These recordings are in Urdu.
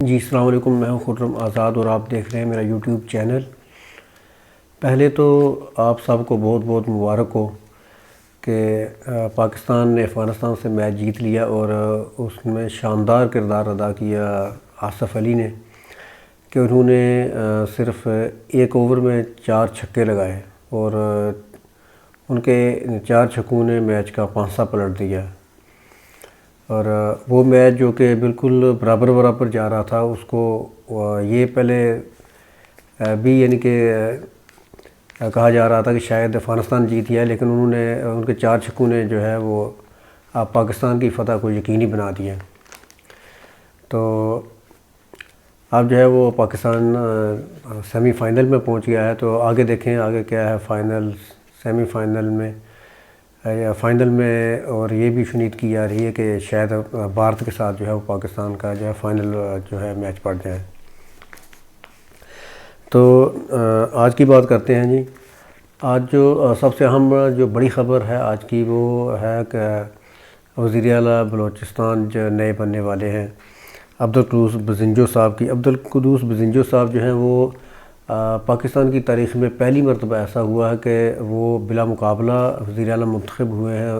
جی السلام علیکم، میں ہوں خرم آزاد اور آپ دیکھ رہے ہیں میرا یوٹیوب چینل۔ پہلے تو آپ سب کو بہت بہت مبارک ہو کہ پاکستان نے افغانستان سے میچ جیت لیا اور اس میں شاندار کردار ادا کیا آصف علی نے کہ انہوں نے صرف ایک اوور میں 4 چھکے لگائے اور ان کے 4 چھکوں نے میچ کا پانسا پلٹ دیا۔ اور وہ میچ جو کہ بالکل برابر جا رہا تھا، اس کو یہ پہلے بھی یعنی کہ کہا جا رہا تھا کہ شاید افغانستان جیت گیا، لیکن انہوں نے ان کے 4 چھکوں نے جو ہے وہ پاکستان کی فتح کو یقینی بنا دیا۔ تو اب جو ہے وہ پاکستان سیمی فائنل میں پہنچ گیا ہے۔ تو آگے دیکھیں آگے کیا ہے فائنل، سیمی فائنل میں یا فائنل میں، اور یہ بھی شنید کی جا رہی ہے کہ شاید بھارت کے ساتھ جو ہے وہ پاکستان کا جو ہے فائنل جو ہے میچ پڑ جائے۔ تو آج کی بات کرتے ہیں جی۔ آج جو سب سے اہم جو بڑی خبر ہے آج کی، وہ ہے کہ وزیر اعلیٰ بلوچستان جو نئے بننے والے ہیں عبدالقدوس بزنجو صاحب کی۔ عبدالقدوس بزنجو صاحب جو ہیں وہ پاکستان کی تاریخ میں پہلی مرتبہ ایسا ہوا ہے کہ وہ بلا مقابلہ وزیر اعلیٰ منتخب ہوئے ہیں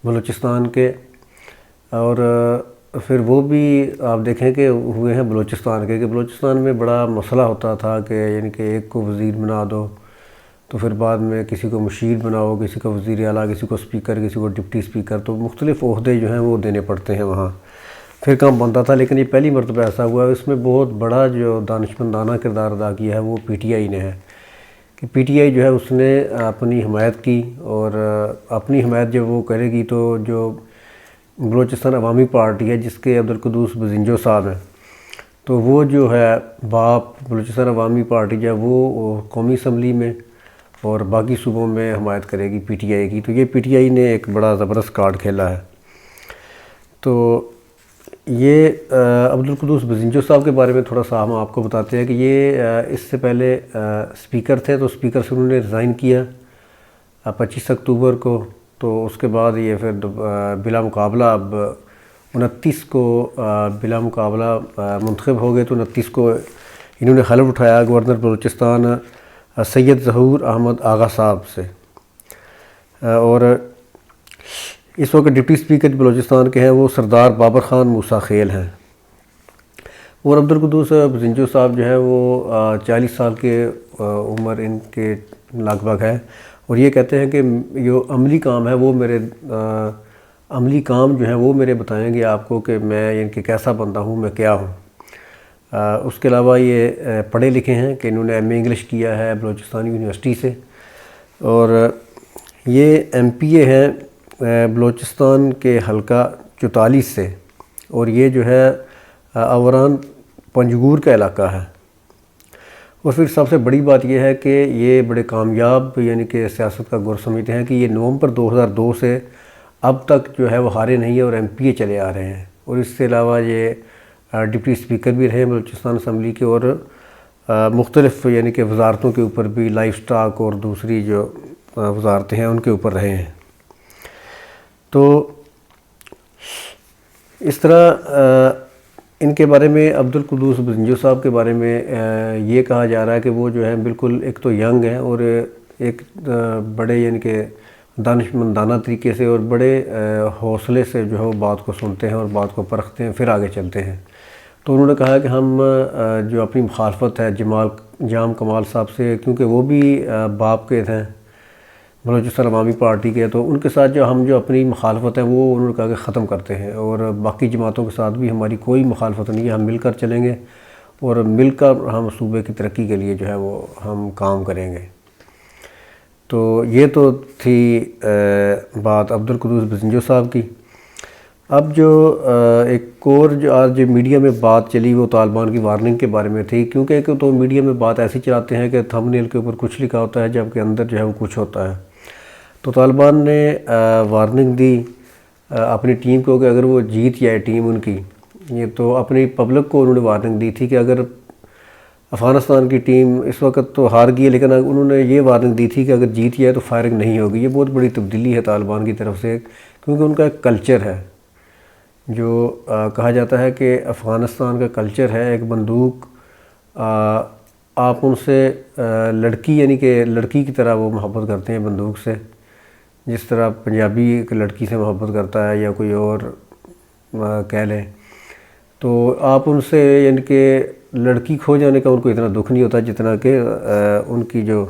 بلوچستان کے، اور پھر وہ بھی آپ دیکھیں کہ ہوئے ہیں بلوچستان کے، کہ بلوچستان میں بڑا مسئلہ ہوتا تھا کہ یعنی کہ ایک کو وزیر بنا دو تو پھر بعد میں کسی کو مشیر بناؤ، کسی کو وزیر اعلیٰ، کسی کو اسپیکر، کسی کو ڈپٹی اسپیکر، تو مختلف عہدے جو ہیں وہ دینے پڑتے ہیں وہاں، پھر کام بنتا تھا۔ لیکن یہ پہلی مرتبہ ایسا ہوا ہے، اس میں بہت بڑا جو دانشمندانہ کردار ادا کیا ہے وہ پی ٹی آئی نے ہے، کہ پی ٹی آئی جو ہے اس نے اپنی حمایت کی، اور اپنی حمایت جب وہ کرے گی تو جو بلوچستان عوامی پارٹی ہے جس کے عبدالقدوس بزنجو صاحب ہیں، تو وہ جو ہے باپ بلوچستان عوامی پارٹی جو ہے وہ قومی اسمبلی میں اور باقی صوبوں میں حمایت کرے گی پی ٹی آئی کی۔ تو یہ پی ٹی آئی نے ایک بڑا زبردست کارڈ کھیلا ہے۔ تو یہ عبدالقدوس بزنجو صاحب کے بارے میں تھوڑا سا ہم آپ کو بتاتے ہیں کہ یہ اس سے پہلے اسپیکر تھے، تو اسپیکر سے انہوں نے ریزائن کیا 25 اکتوبر کو۔ تو اس کے بعد یہ پھر بلا مقابلہ اب 29 کو بلا مقابلہ منتخب ہو گئے، تو 29 کو انہوں نے حلف اٹھایا گورنر بلوچستان سید ظہور احمد آغا صاحب سے، اور اس وقت ڈپٹی اسپیکر بلوچستان کے ہیں وہ سردار بابر خان موسیٰ خیل ہیں، اور عبدالقدوس بزنجو صاحب جو ہے وہ 40 سال کے عمر ان کے لگ بھگ ہے، اور یہ کہتے ہیں کہ جو عملی کام ہے وہ عملی کام جو ہے وہ میرے بتائیں گے آپ کو کہ میں ان کے کیسا بندہ ہوں، میں کیا ہوں۔ اس کے علاوہ یہ پڑھے لکھے ہیں کہ انہوں نے ایم اے انگلش کیا ہے بلوچستان یونیورسٹی سے، اور یہ ایم پی اے ہیں بلوچستان کے حلقہ 44 سے، اور یہ جو ہے اوران پنجگور کا علاقہ ہے۔ اور پھر سب سے بڑی بات یہ ہے کہ یہ بڑے کامیاب یعنی کہ سیاست کا گر سمجھتے ہیں کہ یہ نومبر 2002 سے اب تک جو ہے وہ ہارے نہیں ہیں اور ایم پی اے چلے آ رہے ہیں، اور اس سے علاوہ یہ ڈپٹی اسپیکر بھی رہے بلوچستان اسمبلی کے، اور مختلف یعنی کہ وزارتوں کے اوپر بھی، لائف سٹاک اور دوسری جو وزارتیں ہیں ان کے اوپر رہے ہیں۔ تو اس طرح ان کے بارے میں عبدالقدوس بزنجو صاحب کے بارے میں یہ کہا جا رہا ہے کہ وہ جو ہے بالکل ایک تو ینگ ہیں، اور ایک بڑے یعنی کہ دانشمندانہ طریقے سے اور بڑے حوصلے سے جو ہے وہ بات کو سنتے ہیں اور بات کو پرکھتے ہیں، پھر آگے چلتے ہیں۔ تو انہوں نے کہا کہ ہم جو اپنی مخالفت ہے جام کمال صاحب سے، کیونکہ وہ بھی باپ کے تھے بلوچستان عوامی پارٹی کے، تو ان کے ساتھ جو اپنی مخالفت ہے وہ انہوں نے کہا کہ ختم کرتے ہیں، اور باقی جماعتوں کے ساتھ بھی ہماری کوئی مخالفت نہیں ہے، ہم مل کر چلیں گے اور مل کر ہم صوبے کی ترقی کے لیے جو ہے وہ ہم کام کریں گے۔ تو یہ تو تھی بات عبدالقدوس بزنجو صاحب کی۔ اب جو ایک اور جو آج میڈیا میں بات چلی وہ طالبان کی وارننگ کے بارے میں تھی، کیونکہ ایک تو میڈیا میں بات ایسی چلاتے ہیں کہ تھمب نیل کے اوپر کچھ لکھا ہوتا ہے جبکہ اندر جو ہے وہ کچھ ہوتا ہے۔ تو طالبان نے وارننگ دی اپنی ٹیم کو کہ اگر وہ جیت جائے ٹیم ان کی، یہ تو اپنی پبلک کو انہوں نے وارننگ دی تھی کہ اگر افغانستان کی ٹیم اس وقت تو ہار گئی ہے، لیکن انہوں نے یہ وارننگ دی تھی کہ اگر جیت جائے تو فائرنگ نہیں ہوگی۔ یہ بہت بڑی تبدیلی ہے طالبان کی طرف سے، کیونکہ ان کا ایک کلچر ہے جو کہا جاتا ہے کہ افغانستان کا کلچر ہے ایک بندوق، آپ ان سے لڑکی یعنی کہ لڑکی کی طرح وہ محبت کرتے ہیں بندوق سے، جس طرح پنجابی ایک لڑکی سے محبت کرتا ہے یا کوئی اور کہہ لیں، تو آپ ان سے یعنی کہ لڑکی کھو جانے کا ان کو اتنا دکھ نہیں ہوتا جتنا کہ ان کی جو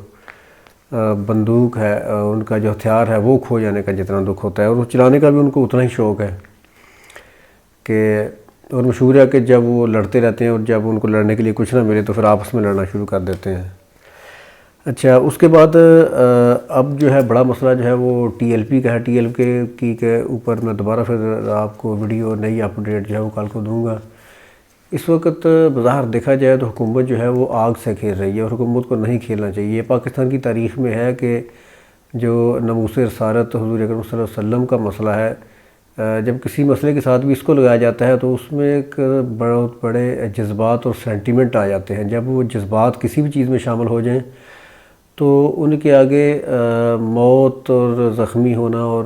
بندوق ہے، ان کا جو ہتھیار ہے وہ کھو جانے کا جتنا دکھ ہوتا ہے، اور وہ چلانے کا بھی ان کو اتنا ہی شوق ہے کہ، اور مشہور ہے کہ جب وہ لڑتے رہتے ہیں اور جب ان کو لڑنے کے لیے کچھ نہ ملے تو پھر آپس میں لڑنا شروع کر دیتے ہیں۔ اچھا، اس کے بعد اب جو ہے بڑا مسئلہ جو ہے وہ ٹی ایل پی کا ہے۔ ٹی ایل پی کے اوپر میں دوبارہ پھر آپ کو ویڈیو نئی اپ ڈیٹ جو ہے وہ کل کو دوں گا۔ اس وقت بظاہر دیکھا جائے تو حکومت جو ہے وہ آگ سے کھیل رہی ہے، اور حکومت کو نہیں کھیلنا چاہیے۔ یہ پاکستان کی تاریخ میں ہے کہ جو ناموس رسالت حضور اکرم صلی اللہ علیہ وسلم کا مسئلہ ہے، جب کسی مسئلے کے ساتھ بھی اس کو لگایا جاتا ہے تو اس میں ایک بہت بڑے جذبات اور سینٹیمنٹ آ جاتے ہیں۔ جب وہ جذبات کسی بھی چیز میں شامل ہو جائیں تو ان کے آگے موت اور زخمی ہونا اور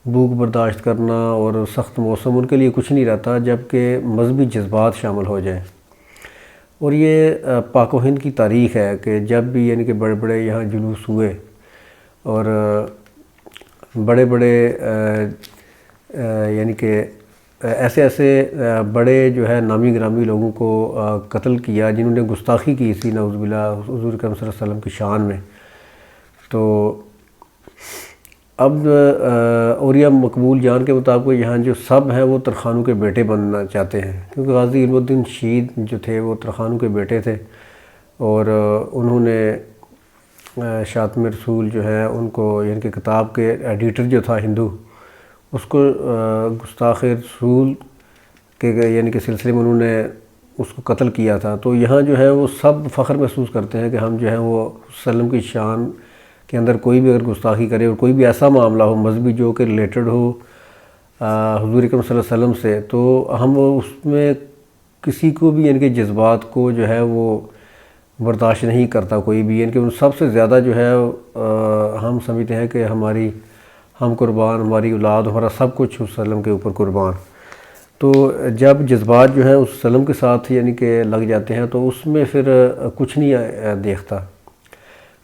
بھوک برداشت کرنا اور سخت موسم ان کے لیے کچھ نہیں رہتا، جبکہ مذہبی جذبات شامل ہو جائیں۔ اور یہ پاک و ہند کی تاریخ ہے کہ جب بھی یعنی کہ بڑے بڑے یہاں جلوس ہوئے اور بڑے بڑے یعنی کہ ایسے بڑے جو ہے نامی گرامی لوگوں کو قتل کیا جنہوں نے گستاخی کی تھی نعوذ باللہ حضور اکرم صلی اللہ علیہ وسلم کی شان میں، تو اب اور یہ مقبول جان کے مطابق یہاں جو سب ہیں وہ ترخانوں کے بیٹے بننا چاہتے ہیں، کیونکہ غازی علم الدین شہید جو تھے وہ ترخانوں کے بیٹے تھے، اور انہوں نے شاطم رسول جو ہے ان کو یعنی کہ کتاب کے ایڈیٹر جو تھا ہندو، اس کو گستاخ رسول کے یعنی کہ سلسلے میں انہوں نے اس کو قتل کیا تھا۔ تو یہاں جو ہے وہ سب فخر محسوس کرتے ہیں کہ ہم جو ہیں وہ وسلم کی شان کے اندر کوئی بھی اگر گستاخی کرے اور کوئی بھی ایسا معاملہ ہو مذہبی جو کہ ریلیٹڈ ہو حضور اکرم صلی اللہ علیہ وسلم سے، تو ہم اس میں کسی کو بھی یعنی کہ جذبات کو جو ہے وہ برداشت نہیں کرتا کوئی بھی، یعنی کہ ان سب سے زیادہ جو ہے ہم سمجھتے ہیں کہ ہم قربان، ہماری اولاد، ہمارا سب کچھ اس وسلم کے اوپر قربان۔ تو جب جذبات جو ہیں اس وسلم کے ساتھ یعنی کہ لگ جاتے ہیں تو اس میں پھر کچھ نہیں دیکھتا۔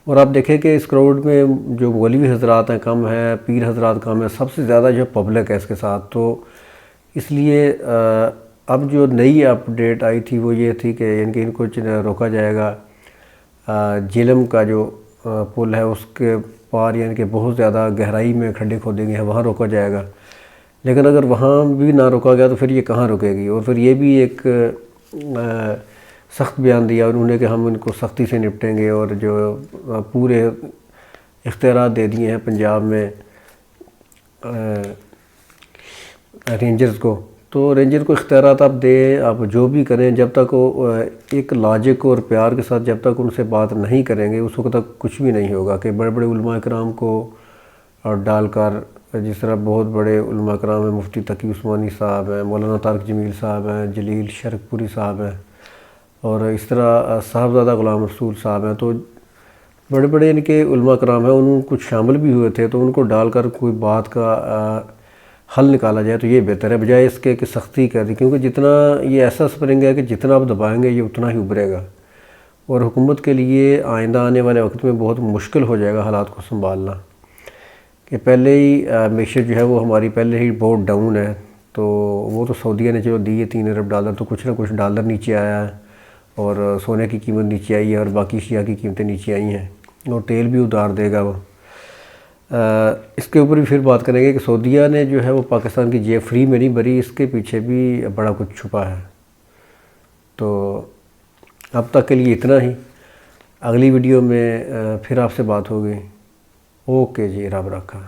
اور آپ دیکھیں کہ اس کراؤڈ میں جو مولوی حضرات ہیں کم ہے، پیر حضرات کم ہے، سب سے زیادہ جو پبلک ہے اس کے ساتھ۔ تو اس لیے اب جو نئی اپ ڈیٹ آئی تھی وہ یہ تھی کہ یعنی کہ ان کو روکا جائے گا، جہلم کا جو پل ہے اس کے پار یعنی کہ بہت زیادہ گہرائی میں کھڈے کھودے گئے ہیں، وہاں روکا جائے گا، لیکن اگر وہاں بھی نہ روکا گیا تو پھر یہ کہاں رکے گی؟ اور پھر یہ بھی ایک سخت بیان دیا انہوں نے کہ ہم ان کو سختی سے نپٹیں گے، اور جو پورے اختیارات دے دیے ہیں پنجاب میں رینجرز کو، تو رینجر کو اختیارات آپ دیں، آپ جو بھی کریں، جب تک وہ ایک لاجک اور پیار کے ساتھ جب تک ان سے بات نہیں کریں گے اس وقت تک کچھ بھی نہیں ہوگا۔ کہ بڑے بڑے علماء کرام کو ڈال کر، جس طرح بہت بڑے علماء کرام ہیں، مفتی تقی عثمانی صاحب ہیں، مولانا طارق جمیل صاحب ہیں، جلیل شرک پوری صاحب ہیں، اور اس طرح صاحبزادہ غلام رسول صاحب ہیں، تو بڑے بڑے ان کے علماء کرام ہیں، ان کچھ شامل بھی ہوئے تھے، تو ان کو ڈال کر کوئی بات کا حل نکالا جائے تو یہ بہتر ہے بجائے اس کے کہ سختی کر دی، کیونکہ جتنا یہ ایسا سپرنگ ہے کہ جتنا آپ دبائیں گے یہ اتنا ہی ابھرے گا، اور حکومت کے لیے آئندہ آنے والے وقت میں بہت مشکل ہو جائے گا حالات کو سنبھالنا، کہ پہلے ہی معیشت جو ہے وہ ہماری پہلے ہی بہت ڈاؤن ہے۔ تو وہ تو سعودیہ نے جو دی ہے $3 ارب، تو کچھ نہ کچھ ڈالر نیچے آیا ہے، اور سونے کی قیمت نیچے آئی ہے، اور باقی اشیاء کی قیمتیں نیچے آئی ہیں، اور تیل بھی اتار دے گا وہ۔ اس کے اوپر بھی پھر بات کریں گے کہ سعودیہ نے جو ہے وہ پاکستان کی جیب فری میں نہیں بھری، اس کے پیچھے بھی بڑا کچھ چھپا ہے۔ تو اب تک کے لیے اتنا ہی، اگلی ویڈیو میں پھر آپ سے بات ہوگی۔ اوکے جی، رب رکھا۔